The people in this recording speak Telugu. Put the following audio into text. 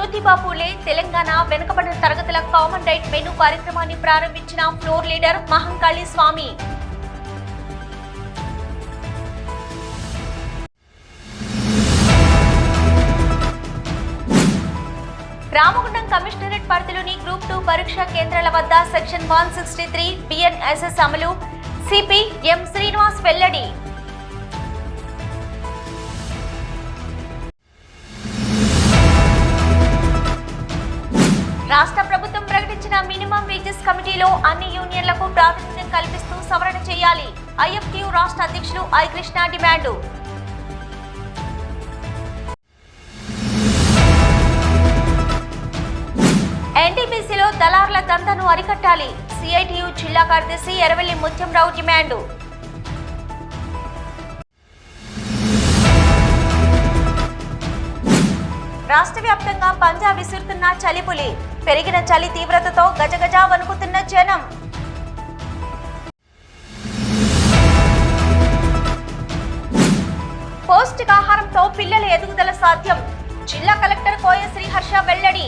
జ్యోతిబా పూలే తెలంగాణ వెనుకబడిన తరగతుల కామన్ రైట్ మెనూ కార్యక్రమాన్ని ప్రారంభించిన ఫ్లోర్ లీడర్ మహంకాళి స్వామి. రామగుండం కమిషనరేట్ పరిధిలోని గ్రూప్ 2 పరీక్షా కేంద్రాల వద్ద సెక్షన్ 163 BNSS అమలు సిపి ఎం శ్రీనివాస్ వెల్లడి. రాష్ట్ర ప్రభుత్వం ప్రకటించిన మినిమం వేజెస్ కమిటీలో అన్ని యూనియన్లకు ప్రాతినిధ్యం కల్పిస్తూ సవరణ చేయాలి. ఐఎఫ్టియు రాష్ట్ర అధ్యక్షులు ఐ కృష్ణ డిమాండు. ఎన్టీపీసీలో దళారుల దందాను అరికట్టాలి. సిఐటియు జిల్లా కార్యదర్శి ఎర్రవెల్లి ముత్యంరావు డిమాండు. రాష్ట్ర వ్యాప్తంగా పంజా విసురుతున్న చలిపులి. పెరిగిన చలి తీవ్రతతో గజగజ వణుకుతున్న జనం. పౌష్టికాహారంతో పిల్లల ఎదుగుదల సాధ్యం. జిల్లా కలెక్టర్ కోయ శ్రీహర్ష వెల్లడి.